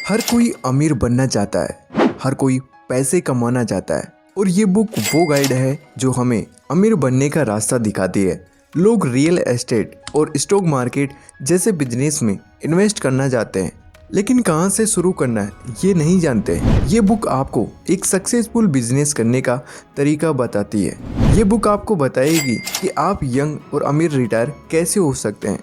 हर कोई अमीर बनना चाहता है, हर कोई पैसे कमाना चाहता है और ये बुक वो गाइड है जो हमें अमीर बनने का रास्ता दिखाती है। लोग रियल एस्टेट और स्टॉक मार्केट जैसे बिजनेस में इन्वेस्ट करना चाहते हैं, लेकिन कहाँ से शुरू करना है ये नहीं जानते। ये बुक आपको एक सक्सेसफुल बिजनेस करने का तरीका बताती है। ये बुक आपको बताएगी कि आप यंग और अमीर रिटायर कैसे हो सकते हैं।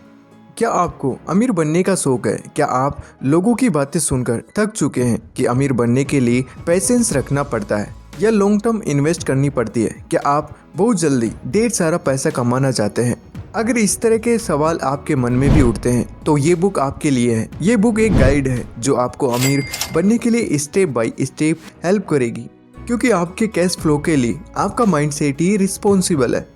क्या आपको अमीर बनने का शौक है? क्या आप लोगों की बातें सुनकर थक चुके हैं कि अमीर बनने के लिए पेशेंस रखना पड़ता है या लॉन्ग टर्म इन्वेस्ट करनी पड़ती है? क्या आप बहुत जल्दी ढेर सारा पैसा कमाना चाहते हैं? अगर इस तरह के सवाल आपके मन में भी उठते हैं तो ये बुक आपके लिए है। ये बुक एक गाइड है जो आपको अमीर बनने के लिए स्टेप बाय स्टेप हेल्प करेगी, क्योंकि आपके कैश फ्लो के लिए आपका माइंडसेट ही रिस्पॉन्सिबल है।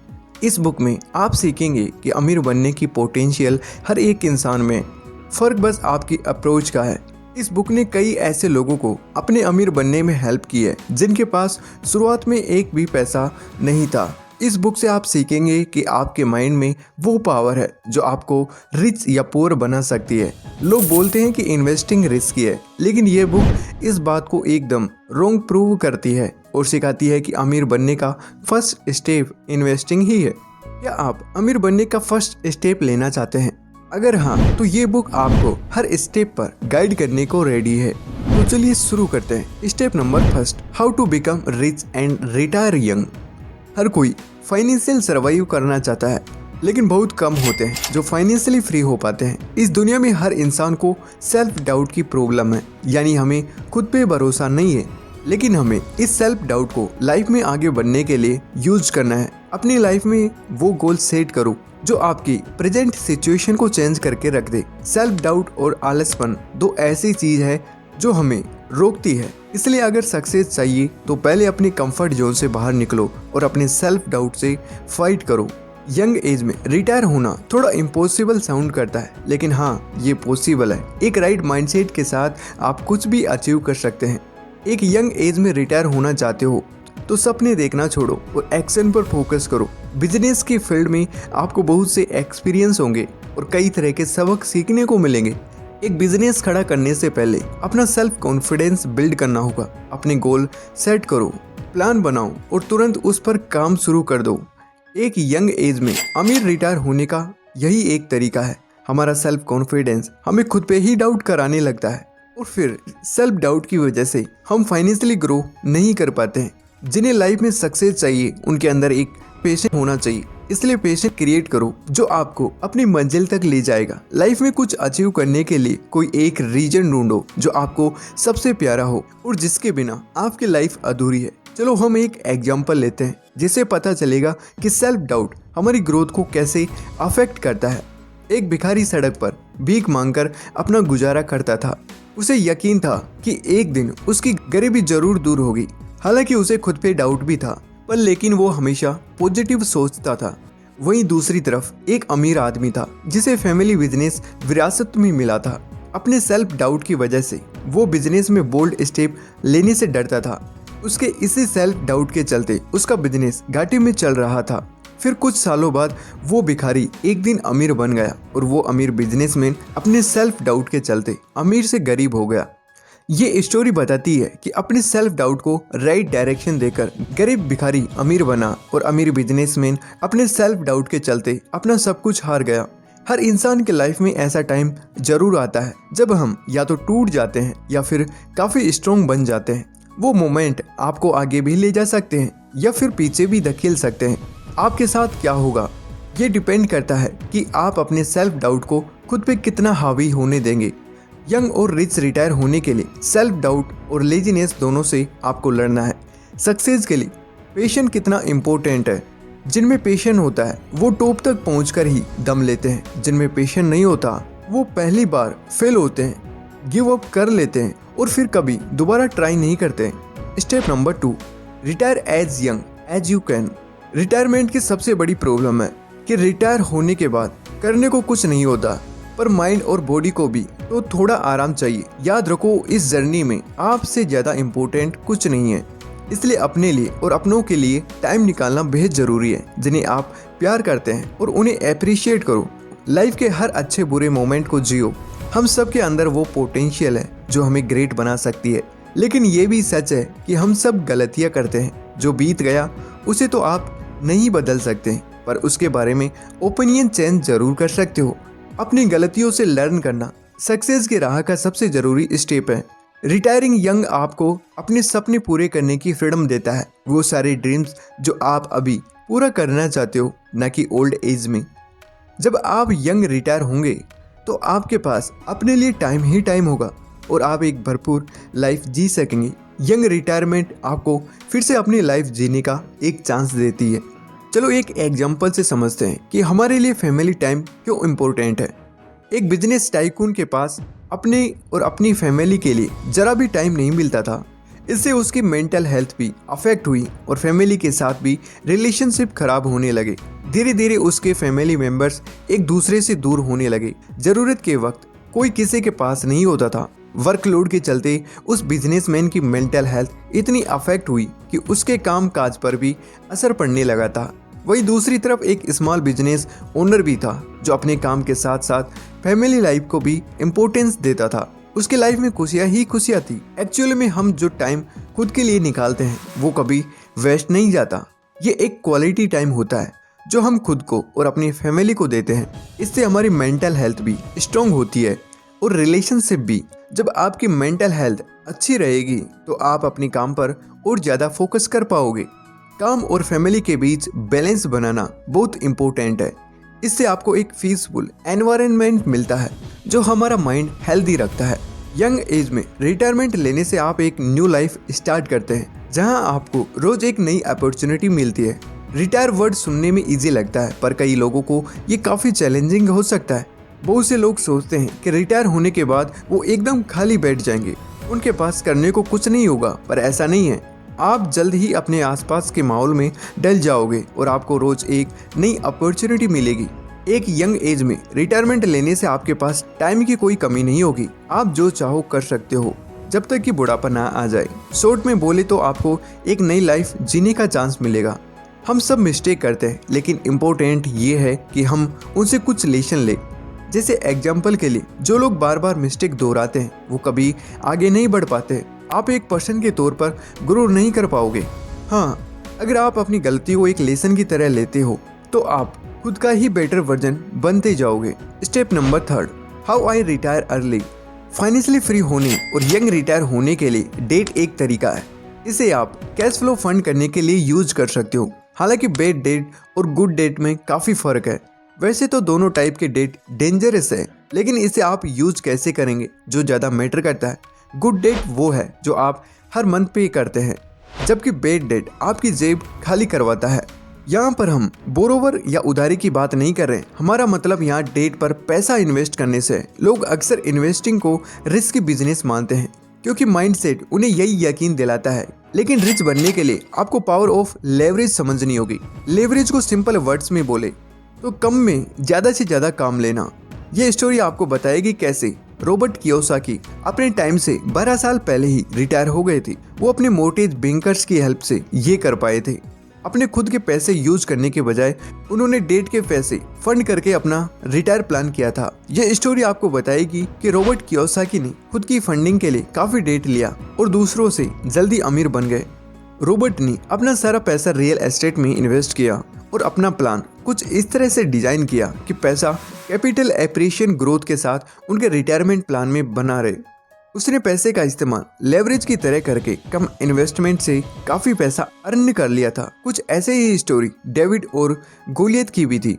इस बुक में आप सीखेंगे कि अमीर बनने की पोटेंशियल हर एक इंसान में, फ़र्क बस आपकी अप्रोच का है। इस बुक ने कई ऐसे लोगों को अपने अमीर बनने में हेल्प की है जिनके पास शुरुआत में एक भी पैसा नहीं था। इस बुक से आप सीखेंगे कि आपके माइंड में वो पावर है जो आपको रिच या पुअर बना सकती है। लोग बोलते हैं कि इन्वेस्टिंग रिस्की है, लेकिन ये बुक इस बात को एकदम रॉन्ग प्रूव करती है और सिखाती है कि अमीर बनने का फर्स्ट स्टेप इन्वेस्टिंग ही है। क्या आप अमीर बनने का फर्स्ट स्टेप लेना चाहते हैं? अगर हाँ, तो ये बुक आपको हर स्टेप पर गाइड करने को रेडी है। तो चलिए शुरू करते हैं। Step number first, how to become rich and retire young. हर कोई फाइनेंशियल सर्वाइव करना चाहता है, लेकिन बहुत कम होते हैं जो फाइनेंशियली फ्री हो पाते हैं। इस दुनिया में हर इंसान को सेल्फ डाउट की प्रॉब्लम है, यानी हमें खुद पे भरोसा नहीं है। लेकिन हमें इस सेल्फ डाउट को लाइफ में आगे बढ़ने के लिए यूज करना है। अपनी लाइफ में वो गोल सेट करो जो आपकी प्रेजेंट सिचुएशन को चेंज करके रख दे। सेल्फ डाउट और आलसपन दो ऐसी चीज है जो हमें रोकती है। इसलिए अगर सक्सेस चाहिए तो पहले अपने कंफर्ट जोन से बाहर निकलो और अपने सेल्फ डाउट से फाइट करो। यंग एज में रिटायर होना थोड़ा इम्पॉसिबल साउंड करता है, लेकिन हाँ, ये पॉसिबल है। एक राइट माइंडसेट के साथ आप कुछ भी अचीव कर सकते हैं। एक यंग एज में रिटायर होना चाहते हो तो सपने देखना छोड़ो और एक्शन पर फोकस करो। बिजनेस की फील्ड में आपको बहुत से एक्सपीरियंस होंगे और कई तरह के सबक सीखने को मिलेंगे। एक बिजनेस खड़ा करने से पहले अपना सेल्फ कॉन्फिडेंस बिल्ड करना होगा। अपने गोल सेट करो, प्लान बनाओ और तुरंत उस पर काम शुरू कर दो। एक यंग एज में अमीर रिटायर होने का यही एक तरीका है। हमारा सेल्फ कॉन्फिडेंस हमें खुद पे ही डाउट कराने लगता है और फिर सेल्फ डाउट की वजह से हम फाइनेंशियली ग्रो नहीं कर पाते हैं। जिन्हें लाइफ में सक्सेस चाहिए उनके अंदर एक पेशेंस होना चाहिए। इसलिए पेशेंस क्रिएट करो जो आपको अपनी मंजिल तक ले जाएगा। लाइफ में कुछ अचीव करने के लिए कोई एक रीजन ढूंढो जो आपको सबसे प्यारा हो और जिसके बिना आपकी लाइफ अधूरी है। चलो हम एक एग्जांपल लेते हैं जिससे पता चलेगा कि सेल्फ डाउट हमारी ग्रोथ को कैसे अफेक्ट करता है। एक भिखारी सड़क पर भीख मांगकर अपना गुजारा करता था। उसे यकीन था कि एक दिन उसकी गरीबी जरूर दूर होगी। हालांकि उसे खुद पे डाउट भी था, पर लेकिन वो हमेशा पॉजिटिव सोचता था। वहीं दूसरी तरफ एक अमीर आदमी था जिसे फैमिली बिजनेस विरासत में मिला था। अपने सेल्फ डाउट की वजह से वो बिजनेस में बोल्ड स्टेप लेने से डरता था। उसके इसी सेल्फ डाउट के चलते उसका बिजनेस घाटे में चल रहा था। फिर कुछ सालों बाद वो भिखारी एक दिन अमीर बन गया और वो अमीर बिजनेसमैन अपने सेल्फ डाउट के चलते अमीर से गरीब हो गया। ये स्टोरी बताती है कि अपने सेल्फ डाउट को राइट डायरेक्शन देकर गरीब भिखारी अमीर बना और अमीर बिजनेसमैन अपने सेल्फ डाउट के चलते अपना सब कुछ हार गया। हर इंसान के लाइफ में ऐसा टाइम जरूर आता है जब हम या तो टूट जाते हैं या फिर काफ़ी स्ट्रॉन्ग बन जाते हैं। वो मोमेंट आपको आगे भी ले जा सकते हैं या फिर पीछे भी धकेल सकते हैं। आपके साथ क्या होगा ये डिपेंड करता है कि आप अपने सेल्फ डाउट को खुद पे कितना हावी होने देंगे। यंग और रिच रिटायर होने के लिए सेल्फ डाउट और लेजीनेस दोनों से आपको लड़ना है। सक्सेस के लिए पेशेंस कितना इम्पोर्टेंट है। जिनमें पेशेंस होता है वो टॉप तक पहुंचकर ही दम लेते हैं। जिनमें पेशेंस नहीं होता वो पहली बार फेल होते हैं, गिव अप कर लेते हैं और फिर कभी दोबारा ट्राई नहीं करते हैं। Step number 2, retire as young as you can. Retirement की सबसे बड़ी प्रॉब्लम है कि रिटायर होने के बाद करने को कुछ नहीं होता, पर माइंड और बॉडी को भी तो थोड़ा आराम चाहिए। याद रखो, इस जर्नी में आपसे ज़्यादा इम्पोर्टेंट कुछ नहीं है। इसलिए अपने लिए और अपनों के लिए टाइम निकालना बेहद ज़रूरी है, जिन्हें आप प्यार करते हैं और उन्हें अप्रिशिएट करो। लाइफ के हर अच्छे बुरे मोमेंट को जियो, हम सब के अंदर वो पोटेंशियल है जो हमें ग्रेट बना सकती है, लेकिन ये भी सच है कि हम सब गलतियाँ करते हैं। जो बीत गया उसे तो आप नहीं बदल सकते, पर उसके बारे में ओपिनियन चेंज जरूर कर सकते हो। अपनी गलतियों से लर्न करना सक्सेस की राह का सबसे ज़रूरी स्टेप है। रिटायरिंग यंग आपको अपने सपने पूरे करने की फ्रीडम देता है, वो सारे ड्रीम्स जो आप अभी पूरा करना चाहते हो, ना कि ओल्ड एज में। जब आप यंग रिटायर होंगे तो आपके पास अपने लिए टाइम ही टाइम होगा और आप एक भरपूर लाइफ जी सकेंगे। यंग रिटायरमेंट आपको फिर से अपनी लाइफ जीने का एक चांस देती है। चलो एक एग्जांपल से समझते हैं कि हमारे लिए फैमिली टाइम क्यों इम्पोर्टेंट है। एक बिजनेस टाइकून के पास अपने और अपनी फैमिली के लिए जरा भी टाइम नहीं मिलता था। इससे उसकी मेंटल हेल्थ भी अफेक्ट हुई और फैमिली के साथ भी रिलेशनशिप खराब होने लगे। धीरे धीरे उसके फैमिली मेंबर्स एक दूसरे से दूर होने लगे। ज़रूरत के वक्त कोई किसी के पास नहीं होता था। वर्कलोड के चलते उस बिजनेसमैन की मेंटल हेल्थ इतनी अफेक्ट हुई कि उसके काम काज पर भी असर पड़ने लगा था। वहीं दूसरी तरफ एक स्मॉल बिजनेस ओनर भी था जो अपने काम के साथ साथ फैमिली लाइफ को भी इम्पोर्टेंस देता था। उसके लाइफ में खुशियाँ ही खुशियाँ थी। एक्चुअली में हम जो टाइम खुद के लिए निकालते हैं वो कभी वेस्ट नहीं जाता। ये एक क्वालिटी टाइम होता है जो हम खुद को और अपनी फैमिली को देते हैं। इससे हमारी मेंटल हेल्थ भी स्ट्रॉन्ग होती है और रिलेशनशिप भी। जब आपकी मेंटल हेल्थ अच्छी रहेगी तो आप अपने काम पर और ज़्यादा फोकस कर पाओगे। काम और फैमिली के बीच बैलेंस बनाना बहुत इम्पोर्टेंट है। इससे आपको एक पीसफुल एनवायरनमेंट मिलता है जो हमारा माइंड हेल्दी रखता है। यंग एज में रिटायरमेंट लेने से आप एक न्यू लाइफ स्टार्ट करते हैं जहां आपको रोज एक नई अपॉर्चुनिटी मिलती है। रिटायर वर्ड सुनने में इजी लगता है, पर कई लोगों को ये काफ़ी चैलेंजिंग हो सकता है। बहुत से लोग सोचते हैं कि रिटायर होने के बाद वो एकदम खाली बैठ जाएंगे, उनके पास करने को कुछ नहीं होगा, पर ऐसा नहीं है। आप जल्द ही अपने आसपास के माहौल में डल जाओगे और आपको रोज एक नई अपॉर्चुनिटी मिलेगी। एक यंग एज में रिटायरमेंट लेने से आपके पास टाइम की कोई कमी नहीं होगी। आप जो चाहो कर सकते हो जब तक कि बुढ़ापा ना आ जाए। शॉर्ट में बोले तो आपको एक नई लाइफ जीने का चांस मिलेगा। हम सब मिस्टेक करते हैं, लेकिन इम्पोर्टेंट ये है कि हम उनसे कुछ लेसन लें। जैसे एग्जाम्पल के लिए जो लोग बार बार मिस्टेक दोहराते हैं वो कभी आगे नहीं बढ़ पाते। आप एक पर्सन के तौर पर ग्रो नहीं कर पाओगे। हाँ, अगर आप अपनी गलती को एक लेसन की तरह लेते हो तो आप खुद का ही बेटर वर्जन बनते जाओगे। Step number 3, how I retire early. Financially free होने और यंग रिटायर होने के लिए डेट एक तरीका है। इसे आप कैश फ्लो फंड करने के लिए यूज कर सकते हो। हालांकि बैड डेट और गुड डेट में काफ़ी फ़र्क है। वैसे तो दोनों टाइप के डेट डेंजरस है, लेकिन इसे आप यूज कैसे करेंगे जो ज़्यादा मैटर करता है। गुड डेट वो है जो आप हर मंथ पे करते हैं, जबकि बैड डेट आपकी जेब खाली करवाता है। यहाँ पर हम बोरोवर या उधारी की बात नहीं कर रहे। हमारा मतलब यहाँ डेट पर पैसा इन्वेस्ट करने से है। लोग अक्सर इन्वेस्टिंग को रिस्की बिजनेस मानते हैं क्योंकि माइंडसेट उन्हें यही यकीन दिलाता है। लेकिन रिच बनने के लिए आपको पावर ऑफ लेवरेज समझनी होगी। लेवरेज को सिंपल वर्ड्स में बोले तो कम में ज़्यादा से ज़्यादा काम लेना। ये स्टोरी आपको बताएगी कैसे रॉबर्ट कियोसाकी अपने टाइम से 12 साल पहले ही रिटायर हो गए थे। वो अपने मोर्गेज बैंकर्स की हेल्प से ये कर पाए थे। अपने खुद के पैसे यूज करने के बजाय उन्होंने डेट के पैसे फंड करके अपना रिटायर प्लान किया था। यह स्टोरी आपको बताएगी कि रॉबर्ट कियोसाकी ने खुद की फंडिंग के लिए काफी डेट लिया और दूसरों से जल्दी अमीर बन गए। रॉबर्ट ने अपना सारा पैसा रियल एस्टेट में इन्वेस्ट किया और अपना प्लान कुछ इस तरह से डिजाइन किया कि पैसा कैपिटल एप्रिशिएशन ग्रोथ के साथ उनके रिटायरमेंट प्लान में बना रहे। उसने पैसे का इस्तेमाल लेवरेज की तरह करके कम इन्वेस्टमेंट से काफी पैसा अर्न कर लिया था। कुछ ऐसे ही स्टोरी डेविड और गोलियत की भी थी।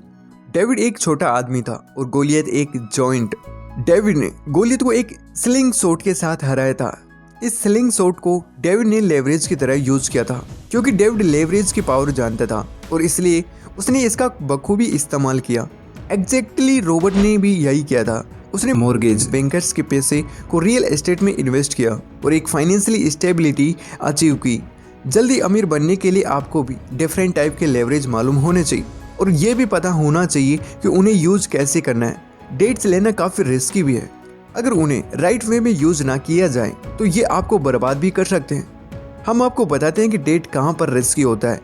डेविड एक छोटा आदमी था और गोलियत एक जॉइंट। डेविड ने गोलियत को एक स्लिंग शॉट के साथ हराया था। इस स्लिंग शॉट को डेविड ने लेवरेज की तरह यूज किया था क्योंकि डेविड लेवरेज की पावर जानता था और इसलिए उसने इसका बखूबी इस्तेमाल किया। एग्जैक्टली रॉबर्ट ने भी यही किया था। उसने मॉर्गेज बैंकर्स के पैसे को रियल एस्टेट में इन्वेस्ट किया और एक फाइनेंशियली स्टेबिलिटी अचीव की। जल्दी अमीर बनने के लिए आपको भी डिफरेंट टाइप के लेवरेज मालूम होने चाहिए और ये भी पता होना चाहिए कि उन्हें यूज कैसे करना है। डेट्स लेना काफ़ी रिस्की भी है। अगर उन्हें राइट वे में यूज ना किया जाए तो ये आपको बर्बाद भी कर सकते हैं। हम आपको बताते हैं कि डेट कहाँ पर रिस्की होता है।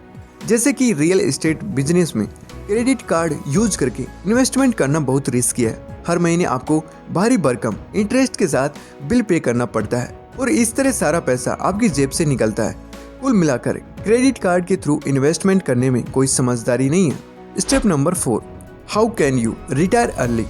जैसे कि रियल एस्टेट बिजनेस में क्रेडिट कार्ड यूज करके इन्वेस्टमेंट करना बहुत रिस्की है। हर महीने आपको भारी भरकम इंटरेस्ट के साथ बिल पे करना पड़ता है और इस तरह सारा पैसा आपकी जेब से निकलता है। कुल मिलाकर क्रेडिट कार्ड के थ्रू इन्वेस्टमेंट करने में कोई समझदारी नहीं है। Step number 4, how can you retire early.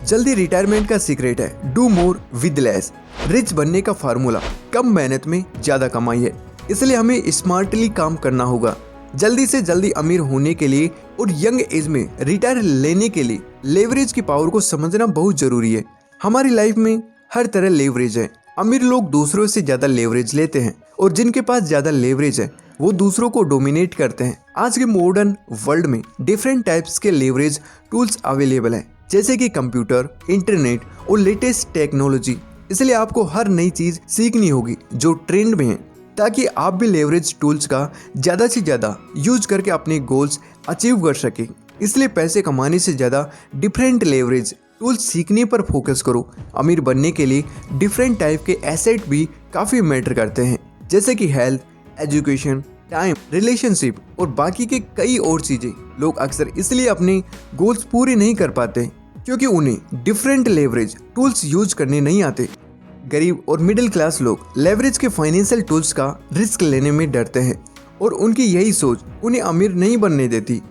जल्दी रिटायरमेंट का सीक्रेट है do more with less. Rich बनने का फार्मूला कम मेहनत में ज्यादा कमाई है, इसलिए हमें स्मार्टली काम करना होगा। जल्दी से जल्दी अमीर होने के लिए और यंग एज में रिटायर लेने के लिए लेवरेज की पावर को समझना बहुत जरूरी है। हमारी लाइफ में हर तरह लेवरेज है। अमीर लोग दूसरों से ज्यादा लेवरेज लेते हैं और जिनके पास ज्यादा लेवरेज है वो दूसरों को डोमिनेट करते हैं। आज के मॉडर्न वर्ल्ड में डिफरेंट टाइप्स के लेवरेज टूल्स अवेलेबल हैं, जैसे कि कंप्यूटर, इंटरनेट और लेटेस्ट टेक्नोलॉजी। इसलिए आपको हर नई चीज सीखनी होगी जो ट्रेंड में है, ताकि आप भी लेवरेज टूल्स का ज़्यादा से ज़्यादा यूज करके अपने गोल्स अचीव कर सकें। इसलिए पैसे कमाने से ज़्यादा डिफरेंट लेवरेज टूल्स सीखने पर फोकस करो। अमीर बनने के लिए डिफरेंट टाइप के एसेट भी काफ़ी मैटर करते हैं, जैसे कि हेल्थ, एजुकेशन, टाइम, रिलेशनशिप और बाकी के कई और चीज़ें। लोग अक्सर इसलिए अपने गोल्स पूरे नहीं कर पाते क्योंकि उन्हें डिफरेंट लेवरेज टूल्स यूज करने नहीं आते। गरीब और मिडिल क्लास लोग लेवरेज के फाइनेंशियल टूल्स का रिस्क लेने में डरते हैं और उनकी यही सोच उन्हें अमीर नहीं बनने देती।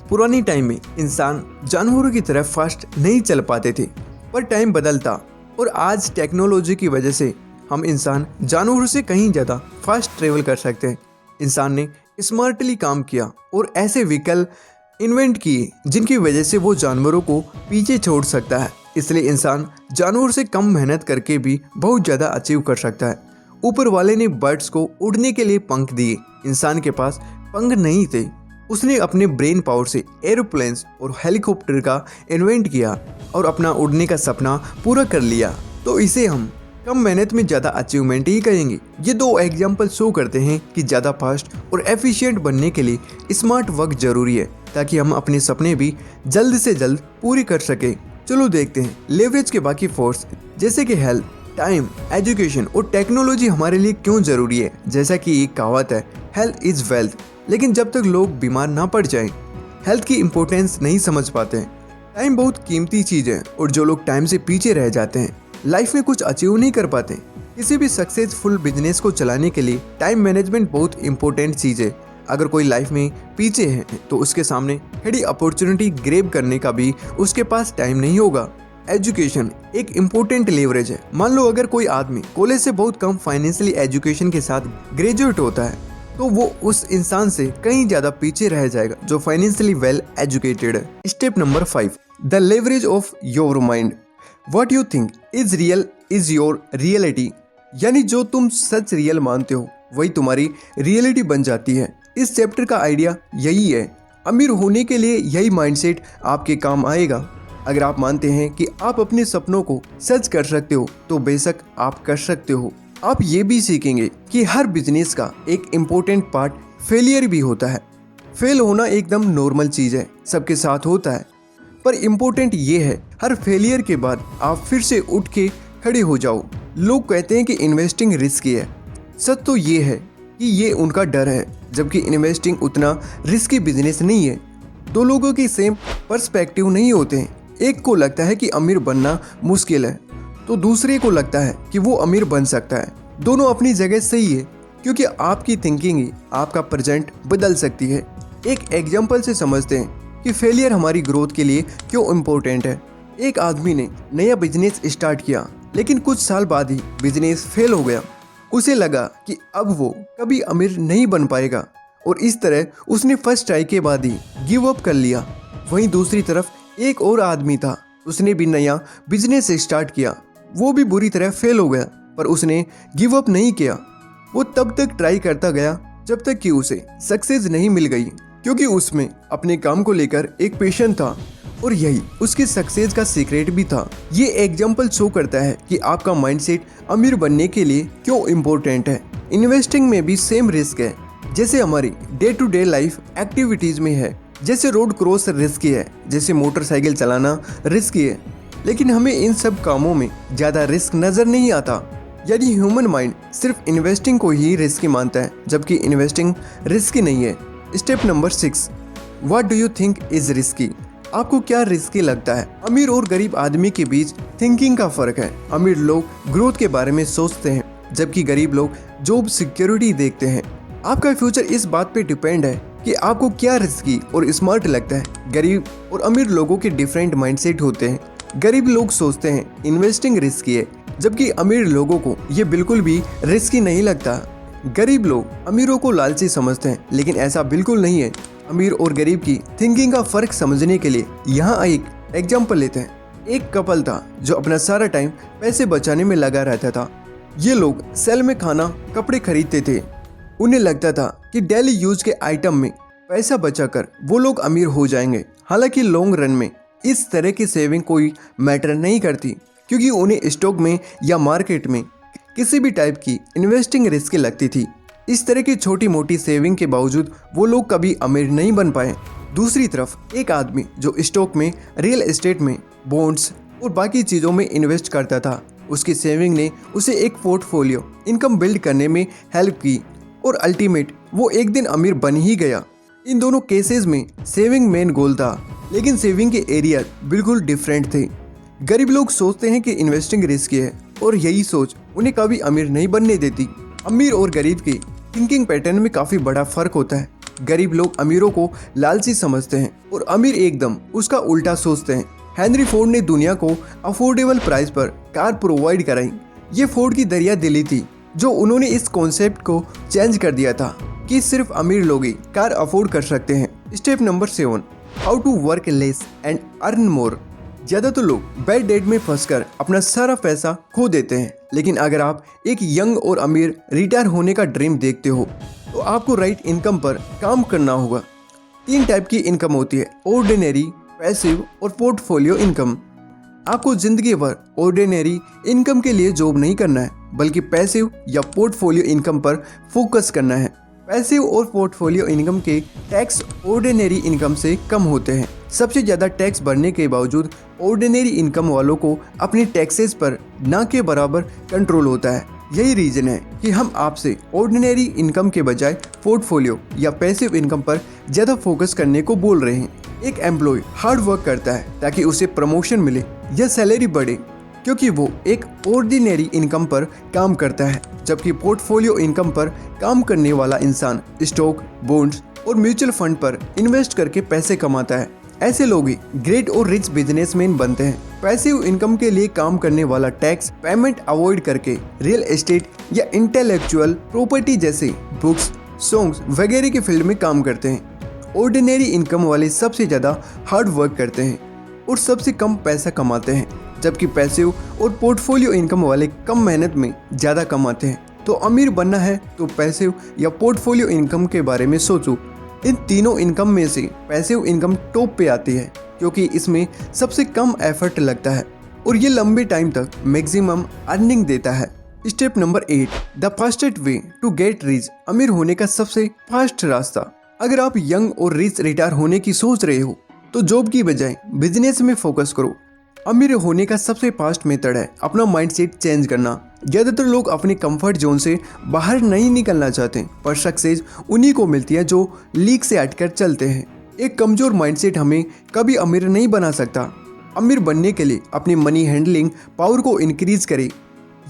पुरानी टाइम में इंसान जानवरों की तरह फास्ट नहीं चल पाते थे, पर टाइम बदलता और आज टेक्नोलॉजी की वजह से हम इंसान जानवरों से कहीं ज़्यादा फास्ट ट्रेवल कर सकते हैं। इंसान ने स्मार्टली काम किया और ऐसे व्हीकल इन्वेंट किए जिनकी वजह से वो जानवरों को पीछे छोड़ सकता है। इसलिए इंसान जानवर से कम मेहनत करके भी बहुत ज़्यादा अचीव कर सकता है। ऊपर वाले ने बर्ड्स को उड़ने के लिए पंख दिए। इंसान के पास पंख नहीं थे, उसने अपने ब्रेन पावर से एरोप्लेन्स और हेलीकॉप्टर का इन्वेंट किया और अपना उड़ने का सपना पूरा कर लिया। तो इसे हम कम मेहनत में ज़्यादा अचीवमेंट ही कहेंगे। ये दो एग्जाम्पल शो करते हैं कि ज़्यादा फास्ट और एफिशिएंट बनने के लिए स्मार्ट वर्क जरूरी है, ताकि हम अपने सपने भी जल्द से जल्द पूरे कर सकें। चलो देखते हैं लेवरेज के बाकी फोर्स, जैसे कि हेल्थ, टाइम, एजुकेशन और टेक्नोलॉजी हमारे लिए क्यों जरूरी है। जैसा कि एक कहावत है, हेल्थ इज वेल्थ, लेकिन जब तक लोग बीमार ना पड़ जाएं, हेल्थ की इम्पोर्टेंस नहीं समझ पाते हैं। टाइम बहुत कीमती चीज़ है और जो लोग टाइम से पीछे रह जाते हैं लाइफ में कुछ अचीव नहीं कर पाते। किसी भी सक्सेसफुल बिजनेस को चलाने के लिए टाइम मैनेजमेंट बहुत इंपॉर्टेंट चीज़ है। अगर कोई लाइफ में पीछे है तो उसके सामने खड़ी अपॉर्चुनिटी ग्रैब करने का भी उसके पास टाइम नहीं होगा। एजुकेशन एक इम्पोर्टेंट लेवरेज है। मान लो अगर कोई आदमी कॉलेज से बहुत कम फाइनेंशियली एजुकेशन के साथ ग्रेजुएट होता है तो वो उस इंसान से कहीं ज़्यादा पीछे रह जाएगा जो फाइनेंशियली वेल एजुकेटेड है। Step number 5, the leverage of your mind. What you think is real is your reality. यानी जो तुम सच रियल मानते हो वही तुम्हारी रियलिटी बन जाती है। इस चैप्टर का आइडिया यही है। अमीर होने के लिए यही माइंडसेट आपके काम आएगा। अगर आप मानते हैं कि आप अपने सपनों को सच कर सकते हो तो बेशक आप कर सकते हो। आप ये भी सीखेंगे कि हर बिजनेस का एक इम्पोर्टेंट पार्ट फेलियर भी होता है। फेल होना एकदम नॉर्मल चीज़ है, सबके साथ होता है। पर इम्पोर्टेंट ये है हर फेलियर के बाद आप फिर से उठ के खड़े हो जाओ। लोग कहते हैं कि इन्वेस्टिंग रिस्की है। सच तो ये है कि ये उनका डर है, जबकि इन्वेस्टिंग उतना रिस्की बिजनेस नहीं है। दो लोगों की सेम पर्सपेक्टिव नहीं होते हैं। एक को लगता है कि अमीर बनना मुश्किल है तो दूसरे को लगता है कि वो अमीर बन सकता है। दोनों अपनी जगह सही है, क्योंकि आपकी थिंकिंग ही आपका प्रेजेंट बदल सकती है। एक एग्जाम्पल से समझते हैं कि फेलियर हमारी ग्रोथ के लिए क्यों इम्पोर्टेंट है। एक आदमी ने नया बिजनेस स्टार्ट किया, लेकिन कुछ साल बाद ही बिजनेस फेल हो गया। उसे लगा कि अब वो कभी अमीर नहीं बन पाएगा और इस तरह उसने फर्स्ट ट्राई के बाद ही गिव अप कर लिया। वहीं दूसरी तरफ एक और आदमी था, उसने भी नया बिजनेस स्टार्ट किया। वो भी बुरी तरह फेल हो गया, पर उसने गिव अप नहीं किया। वो तब तक ट्राई करता गया जब तक कि उसे सक्सेस नहीं मिल गई, क्योंकि उसमें अपने काम को लेकर एक पैशन था और यही उसकी सक्सेस का सीक्रेट भी था। ये एग्जाम्पल शो करता है कि आपका माइंडसेट अमीर बनने के लिए क्यों इम्पोर्टेंट है। इन्वेस्टिंग में भी सेम रिस्क है जैसे हमारी day to day life activities में है। जैसे रोड क्रॉस रिस्की है, जैसे मोटरसाइकिल चलाना रिस्की है, लेकिन हमें इन सब कामों में ज़्यादा रिस्क नज़र नहीं आता। यानी ह्यूमन माइंड सिर्फ इन्वेस्टिंग को ही रिस्की मानता है, जबकि इन्वेस्टिंग रिस्की नहीं है। Step number 6, what do you think is risky. आपको क्या रिस्की लगता है? अमीर और गरीब आदमी के बीच थिंकिंग का फर्क है। अमीर लोग ग्रोथ के बारे में सोचते हैं, जबकि गरीब लोग जॉब सिक्योरिटी देखते हैं। आपका फ्यूचर इस बात पे डिपेंड है कि आपको क्या रिस्की और स्मार्ट लगता है। गरीब और अमीर लोगों के डिफरेंट माइंडसेट होते हैं। गरीब लोग सोचते हैं इन्वेस्टिंग रिस्की है, जबकि अमीर लोगों को ये बिल्कुल भी रिस्की नहीं लगता। गरीब लोग अमीरों को लालची समझते हैं, लेकिन ऐसा बिल्कुल नहीं है। अमीर और गरीब की थिंकिंग का फर्क समझने के लिए यहाँ एक एग्जाम्पल लेते हैं। एक कपल था जो अपना सारा टाइम पैसे बचाने में लगा रहता था। ये लोग सेल में खाना, कपड़े खरीदते थे। उन्हें लगता था कि डेली यूज के आइटम में पैसा बचाकर वो लोग अमीर हो जाएंगे। हालांकि लॉन्ग रन में इस तरह की सेविंग कोई मैटर नहीं करती, क्योंकि उन्हें स्टॉक में या मार्केट में किसी भी टाइप की इन्वेस्टिंग रिस्की लगती थी। इस तरह की छोटी मोटी सेविंग के बावजूद वो लोग कभी अमीर नहीं बन पाए। दूसरी तरफ एक आदमी जो स्टॉक में, रियल एस्टेट में, बॉन्ड्स और बाकी चीज़ों में इन्वेस्ट करता था, उसकी सेविंग ने उसे एक पोर्टफोलियो इनकम बिल्ड करने में हेल्प की और अल्टीमेट वो एक दिन अमीर बन ही गया। इन दोनों केसेस में सेविंग मेन गोल था, लेकिन सेविंग के एरिया बिल्कुल डिफरेंट थे। गरीब लोग सोचते हैं कि इन्वेस्टिंग रिस्की है और यही सोच उन्हें कभी अमीर नहीं बनने देती। अमीर और गरीब की थिंकिंग पैटर्न में काफ़ी बड़ा फर्क होता है। गरीब लोग अमीरों को लालची समझते हैं और अमीर एकदम उसका उल्टा सोचते हैं। हेनरी फोर्ड ने दुनिया को अफोर्डेबल प्राइस पर कार प्रोवाइड कराई। ये फोर्ड की दरिया दिली थी, जो उन्होंने इस कॉन्सेप्ट को चेंज कर दिया था कि सिर्फ अमीर लोग ही कार अफोर्ड कर सकते हैं। Step number 7, how to work less and earn more. ज़्यादातर लोग बैड डेट में फंसकर अपना सारा पैसा खो देते हैं, लेकिन अगर आप एक यंग और अमीर रिटायर होने का ड्रीम देखते हो तो आपको राइट इनकम पर काम करना होगा। 3 टाइप की इनकम होती है, ऑर्डिनरी, पैसिव और पोर्टफोलियो इनकम। आपको जिंदगी भर ऑर्डिनरी इनकम के लिए जॉब नहीं करना है, बल्कि पैसिव या पोर्टफोलियो इनकम पर फोकस करना है। पैसिव और पोर्टफोलियो इनकम के टैक्स ऑर्डिनरी इनकम से कम होते हैं। सबसे ज़्यादा टैक्स भरने के बावजूद ऑर्डिनरी इनकम वालों को अपने टैक्सेस पर ना के बराबर कंट्रोल होता है। यही रीज़न है कि हम आपसे ऑर्डिनरी इनकम के बजाय पोर्टफोलियो या पैसिव इनकम पर ज़्यादा फोकस करने को बोल रहे हैं। एक एम्प्लॉय हार्ड वर्क करता है ताकि उसे प्रमोशन मिले या सैलरी बढ़े, क्योंकि वो एक ऑर्डिनरी इनकम पर काम करता है, जबकि पोर्टफोलियो इनकम पर काम करने वाला इंसान स्टॉक, बॉन्ड्स और म्यूचुअल फंड पर इन्वेस्ट करके पैसे कमाता है। ऐसे लोग ही ग्रेट और रिच बिजनेसमैन बनते हैं। पैसिव इनकम के लिए काम करने वाला टैक्स पेमेंट अवॉइड करके रियल एस्टेट या इंटेलेक्चुअल प्रॉपर्टी जैसे बुक्स, सॉन्ग्स वगैरह के फील्ड में काम करते हैं। ऑर्डिनरी इनकम वाले सबसे ज़्यादा हार्ड वर्क करते हैं और सबसे कम पैसा कमाते हैं, जबकि पैसिव और पोर्टफोलियो इनकम वाले कम मेहनत में ज़्यादा कमाते हैं। तो अमीर बनना है तो पैसिव या पोर्टफोलियो इनकम के बारे में सोचो। इन तीनों इनकम में से पैसिव इनकम टॉप पे आती है, क्योंकि इसमें सबसे कम एफर्ट लगता है और ये लंबे टाइम तक मैक्सिमम अर्निंग देता है। Step number 8, the fastest way to get rich. अमीर होने का सबसे फास्ट रास्ता। अगर आप यंग और रिच रिटायर होने की सोच रहे हो तो जॉब की बजाय बिजनेस में फोकस करो। अमीर होने का सबसे फास्ट मेथड है अपना माइंडसेट चेंज करना। ज़्यादातर लोग अपने कंफर्ट जोन से बाहर नहीं निकलना चाहते, पर सक्सेस उन्हीं को मिलती है जो लीक से हटकर चलते हैं। एक कमज़ोर माइंडसेट हमें कभी अमीर नहीं बना सकता। अमीर बनने के लिए अपनी मनी हैंडलिंग पावर को इंक्रीज करें।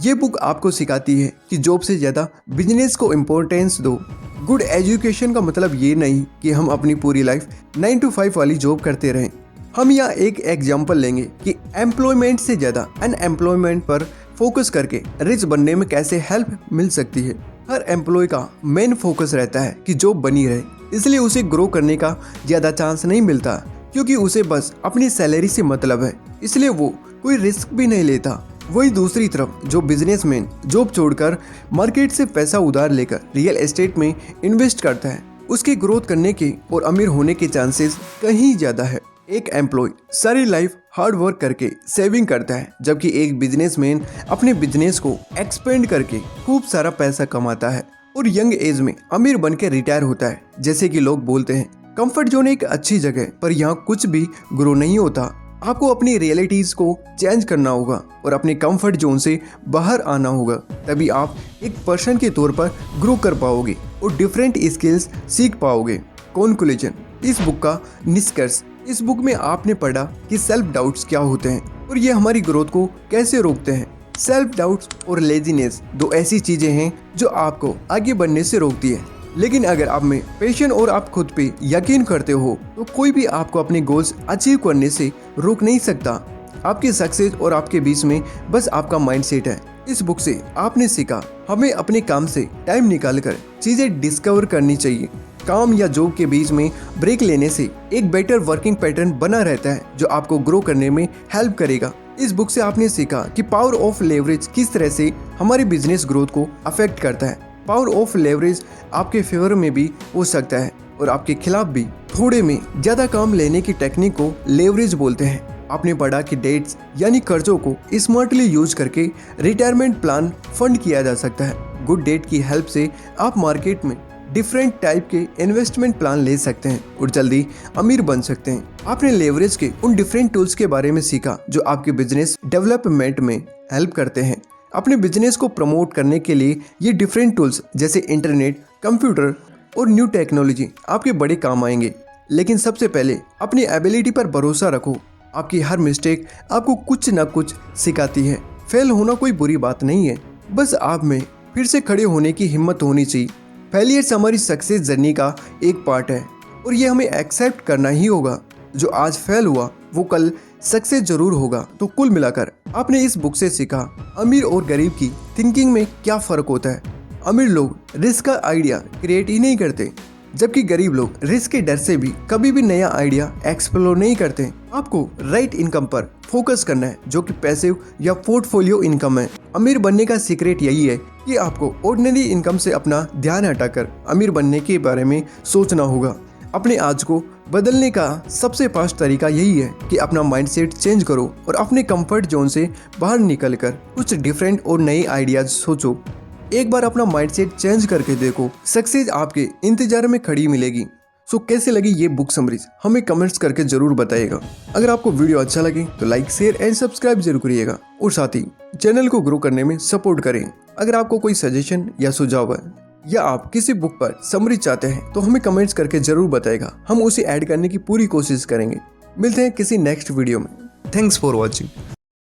ये बुक आपको सिखाती है कि जॉब से ज़्यादा बिजनेस को इम्पोर्टेंस दो। गुड एजुकेशन का मतलब ये नहीं कि हम अपनी पूरी लाइफ 9 to 5 वाली जॉब करते रहें। हम यहाँ एक एग्जाम्पल लेंगे कि एम्प्लॉयमेंट से ज़्यादा अनएम्प्लॉयमेंट पर फोकस करके रिच बनने में कैसे हेल्प मिल सकती है। हर एम्प्लॉय का मेन फोकस रहता है कि जॉब बनी रहे, इसलिए उसे ग्रो करने का ज़्यादा चांस नहीं मिलता, क्योंकि उसे बस अपनी सैलरी से मतलब है, इसलिए वो कोई रिस्क भी नहीं लेता। वही दूसरी तरफ जो बिजनेसमैन जॉब छोड़कर मार्केट से पैसा उधार लेकर रियल एस्टेट में इन्वेस्ट करता है, उसके ग्रोथ करने के और अमीर होने के चांसेस कहीं ज़्यादा है। एक एम्प्लॉय सारी लाइफ हार्ड वर्क करके सेविंग करता है, जबकि एक बिजनेसमैन अपने बिजनेस को एक्सपेंड करके खूब सारा पैसा कमाता है और यंग एज में अमीर बन के रिटायर होता है। जैसे कि लोग बोलते हैं कंफर्ट जोन एक अच्छी जगह, पर यहाँ कुछ भी ग्रो नहीं होता। आपको अपनी रियलिटीज को चेंज करना होगा और अपने कंफर्ट जोन से बाहर आना होगा, तभी आप एक पर्सन के तौर पर ग्रो कर पाओगे और डिफरेंट स्किल्स सीख पाओगे। कंक्लूजन, इस बुक का निष्कर्ष इस बुक में आपने पढ़ा कि सेल्फ डाउट्स क्या होते हैं और ये हमारी ग्रोथ को कैसे रोकते हैं। सेल्फ डाउट्स और लेजीनेस दो ऐसी चीजें हैं जो आपको आगे बढ़ने से रोकती है, लेकिन अगर आप में पैशन और आप खुद पे यकीन करते हो तो कोई भी आपको अपने गोल्स अचीव करने से रोक नहीं सकता। आपकी सक्सेस और आपके बीच में बस आपका माइंडसेट है। इस बुक से आपने सीखा हमें अपने काम से टाइम निकालकर चीजें डिस्कवर करनी चाहिए। काम या जॉब के बीच में ब्रेक लेने से एक बेटर वर्किंग पैटर्न बना रहता है जो आपको ग्रो करने में हेल्प करेगा। इस बुक से आपने सीखा कि पावर ऑफ लेवरेज किस तरह से हमारी बिजनेस ग्रोथ को अफेक्ट करता है। पावर ऑफ लेवरेज आपके फेवर में भी हो सकता है और आपके खिलाफ भी। थोड़े में ज्यादा काम लेने की टेक्निक को लेवरेज बोलते हैं। आपने पढ़ा कि डेट्स यानी कर्जों को स्मार्टली यूज करके रिटायरमेंट प्लान फंड किया जा सकता है। गुड डेट की हेल्प से आप मार्केट में डिफरेंट टाइप के इन्वेस्टमेंट प्लान ले सकते हैं और जल्दी अमीर बन सकते हैं। आपने लेवरेज के उन डिफरेंट टूल्स के बारे में सीखा जो आपके बिजनेस डेवलपमेंट में हेल्प करते हैं। अपने बिजनेस को प्रमोट करने के लिए ये डिफरेंट टूल्स जैसे इंटरनेट, कंप्यूटर और न्यू टेक्नोलॉजी आपके बड़े काम आएंगे। लेकिन सबसे पहले अपनी एबिलिटी पर भरोसा रखो। आपकी हर मिस्टेक आपको कुछ न कुछ सिखाती है। फेल होना कोई बुरी बात नहीं है, बस आप में फिर से खड़े होने की हिम्मत होनी चाहिए। फेलियर्स हमारी सक्सेस जर्नी का एक पार्ट है और ये हमें एक्सेप्ट करना ही होगा। जो आज फेल हुआ वो कल सक्सेस जरूर होगा। तो कुल मिलाकर आपने इस बुक से सीखा अमीर और गरीब की थिंकिंग में क्या फर्क होता है। अमीर लोग रिस्क का आइडिया क्रिएट ही नहीं करते, जबकि गरीब लोग रिस्क के डर से भी कभी भी नया आइडिया एक्सप्लोर नहीं करते। आपको राइट इनकम पर फोकस करना है जो कि पैसिव या पोर्टफोलियो इनकम है। अमीर बनने का सीक्रेट यही है कि आपको ऑर्डिनरी इनकम से अपना ध्यान हटाकर अमीर बनने के बारे में सोचना होगा। अपने आज को बदलने का सबसे फास्ट तरीका यही है कि अपना माइंडसेट चेंज करो और अपने कंफर्ट जोन से बाहर निकलकर कुछ डिफरेंट और नए आइडियाज सोचो। एक बार अपना माइंडसेट चेंज करके देखो, सक्सेस आपके इंतजार में खड़ी मिलेगी। सो कैसे लगी ये बुक समरीज हमें कमेंट्स करके जरूर बताइएगा। अगर आपको वीडियो अच्छा लगे तो लाइक, शेयर एंड सब्सक्राइब जरूर करिएगा और साथ ही चैनल को ग्रो करने में सपोर्ट करें। अगर आपको कोई सजेशन या सुझाव है या आप किसी बुक पर समरी चाहते हैं तो हमें कमेंट्स करके जरूर बताइएगा। हम उसे ऐड करने की पूरी कोशिश करेंगे। मिलते हैं किसी नेक्स्ट वीडियो में। Thanks for watching.